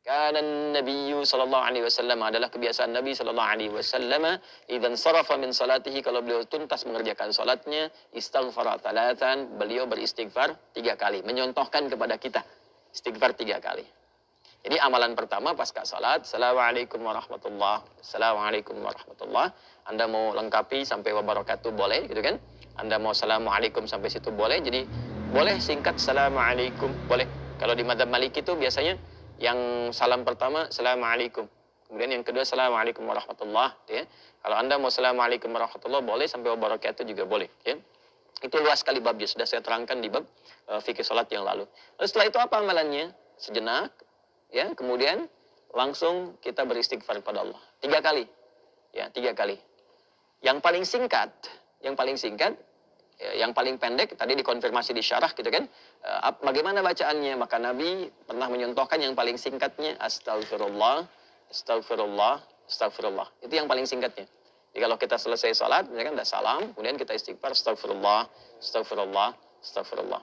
Kana Nabiyyu sallallahu alaihi wasallam, adalah kebiasaan Nabi sallallahu alaihi wasallam, idzan sarafa min salatihi, kalau beliau tuntas mengerjakan salatnya, istaghfara thalathan, beliau beristighfar 3 kali, menyontohkan kepada kita istighfar 3 kali. Jadi amalan pertama pasca salat, Assalamualaikum warahmatullah, Assalamualaikum warahmatullah. Anda mau lengkapi sampai wabarakatuh boleh, gitu kan? Anda mau Assalamualaikum sampai situ boleh. Jadi boleh singkat Assalamualaikum, boleh. Kalau di madzhab Maliki itu biasanya yang salam pertama Assalamualaikum, kemudian yang kedua Assalamualaikum warahmatullah, ya. Kalau Anda mau Assalamualaikum warahmatullah boleh, sampai wabarakatuh juga boleh, ya. Itu luas sekali babnya, sudah saya terangkan di bab fikih salat yang lalu. Lalu setelah itu apa amalannya? Sejenak, ya, kemudian langsung kita beristighfar kepada Allah 3 kali, ya, 3 kali. Yang paling singkat, yang paling pendek tadi dikonfirmasi di syarah, gitu kan? Bagaimana bacaannya? Maka Nabi pernah menyontohkan yang paling singkatnya, astagfirullah, astagfirullah, astagfirullah. Itu yang paling singkatnya. Jadi kalau kita selesai salat, misalkan udah salam, kemudian kita istighfar, astagfirullah, astagfirullah, astagfirullah.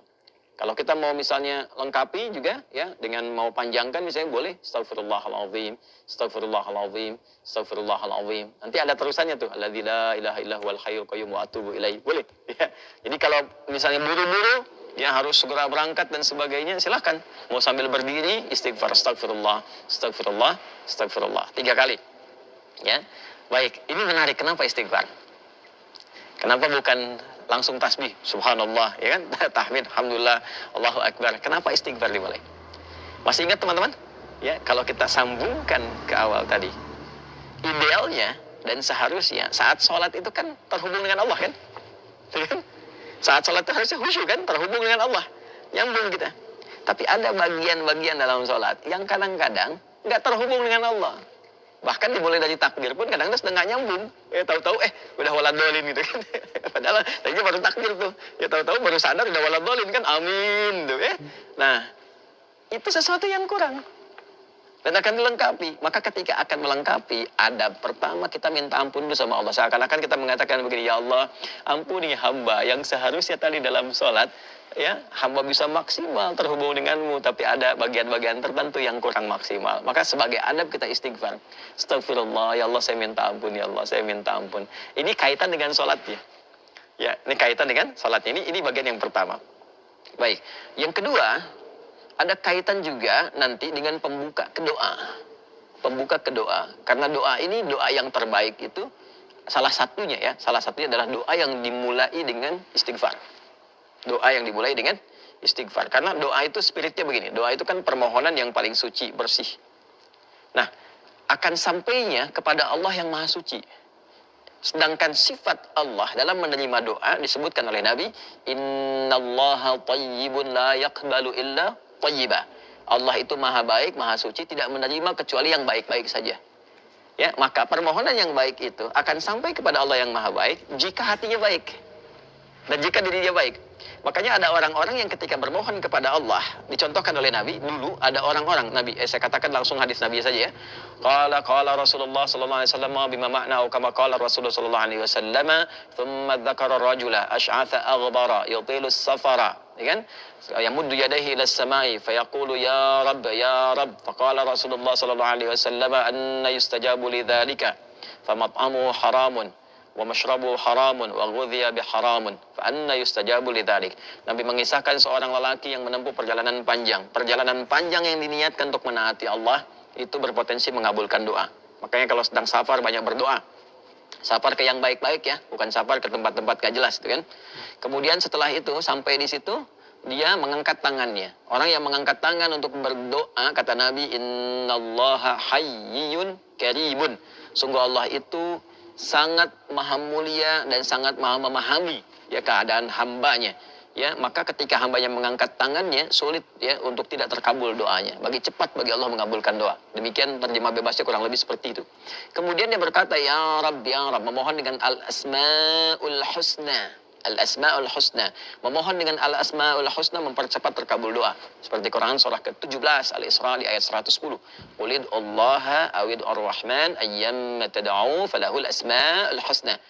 Kalau kita mau misalnya lengkapi juga, ya, dengan mau panjangkan misalnya boleh, astagfirullahaladzim, astagfirullahaladzim, astagfirullahaladzim. Nanti ada terusannya tuh, alladzi la ilaha illa huwal hayyul qayyum wa atubu ilaihi. Boleh, ya. Jadi kalau misalnya buru-buru, ya harus segera berangkat dan sebagainya, silahkan. Mau sambil berdiri, istighfar, astagfirullah, astagfirullah, astagfirullah. 3 kali. Ya. Baik, ini menarik. Kenapa istighfar? Kenapa bukan langsung tasbih, subhanallah, ya kan? Tahmid, alhamdulillah, Allahu akbar. Kenapa istighfar dimulai? Masih ingat teman-teman? Ya, kalau kita sambungkan ke awal tadi, idealnya dan seharusnya saat sholat itu kan terhubung dengan Allah, kan? Saat sholat itu harusnya khusyuk, kan? Terhubung dengan Allah, nyambung kita. Tapi ada bagian-bagian dalam sholat yang kadang-kadang nggak terhubung dengan Allah. Bahkan dimulai dari takbir pun kadang-kadang sudah nggak nyambung. Ya tahu-tahu udah waladolin gitu kan. Padahal tadinya baru takbir tuh. Ya tahu-tahu baru sadar udah waladolin kan. Amin tuh ya. Nah, itu sesuatu yang kurang. Dan akan dilengkapi. Maka ketika akan melengkapi, adab pertama kita minta ampun dulu sama Allah. Seakan-akan kita mengatakan begini, ya Allah, ampuni hamba yang seharusnya tadi dalam sholat, ya, hamba bisa maksimal terhubung denganmu, tapi ada bagian-bagian tertentu yang kurang maksimal. Maka sebagai adab kita istighfar. Astagfirullah, ya Allah saya minta ampun, ya Allah saya minta ampun. Ini kaitan dengan sholatnya. Ya, ini kaitan dengan sholatnya. Ini bagian yang pertama. Baik, yang kedua, ada kaitan juga nanti dengan pembuka ke doa. Pembuka ke doa. Karena doa ini, doa yang terbaik itu, salah satunya adalah doa yang dimulai dengan istighfar. Doa yang dimulai dengan istighfar. Karena doa itu spiritnya begini. Doa itu kan permohonan yang paling suci, bersih. Nah, akan sampainya kepada Allah yang maha suci. Sedangkan sifat Allah dalam menerima doa disebutkan oleh Nabi, innallaha thayyibun la yaqbalu illa thayyiba. Allah itu maha baik, maha suci, tidak menerima kecuali yang baik-baik saja. Ya, maka permohonan yang baik itu akan sampai kepada Allah yang maha baik jika hatinya baik dan jika dirinya baik. Makanya ada orang-orang yang ketika bermohon kepada Allah, dicontohkan oleh Nabi, dulu ada orang-orang, Nabi, saya katakan langsung hadis Nabi saja ya. Qala Rasulullah sallallahu alaihi wasallam bima ma'na kama qala Rasulullah sallallahu alaihi wasallam, thumma dzakara rajula asy'atha aghdara yutilu as-safara, ya kan? Yamuddu yadayhi ila as-sama'i fayaqulu ya Rabb, faqala Rasulullah sallallahu alaihi wasallam anna yustajabu lidzalika famat'amuhu haramun wa mashrabu haramun wa ghudhiya biharamun fa anna yustajabu lidzalik. Nabi mengisahkan seorang lelaki yang menempuh perjalanan panjang. Perjalanan panjang yang diniatkan untuk menaati Allah itu berpotensi mengabulkan doa. Makanya kalau sedang safar banyak berdoa. Safar ke yang baik-baik ya, bukan safar ke tempat-tempat gak jelas, gitu kan. Kemudian setelah itu sampai di situ dia mengangkat tangannya. Orang yang mengangkat tangan untuk berdoa, kata Nabi, innallaha hayyun karimun. Sungguh Allah itu sangat maha mulia dan sangat maha memahami ya keadaan hambanya. Ya, maka ketika hambanya mengangkat tangannya, sulit ya untuk tidak terkabul doanya. Cepat bagi Allah mengabulkan doa. Demikian terjemah bebasnya kurang lebih seperti itu. Kemudian dia berkata, ya Rabb, memohon dengan al-asma'ul husna. Al-asma'ul husna. Memohon dengan al-asma'ul husna mempercepat terkabul doa. Seperti Quran surah ke-17 Al-Isra di ayat 110. Qulid Allaha awid ar-Rahman ayyamma tad'u falahul asma'ul husna.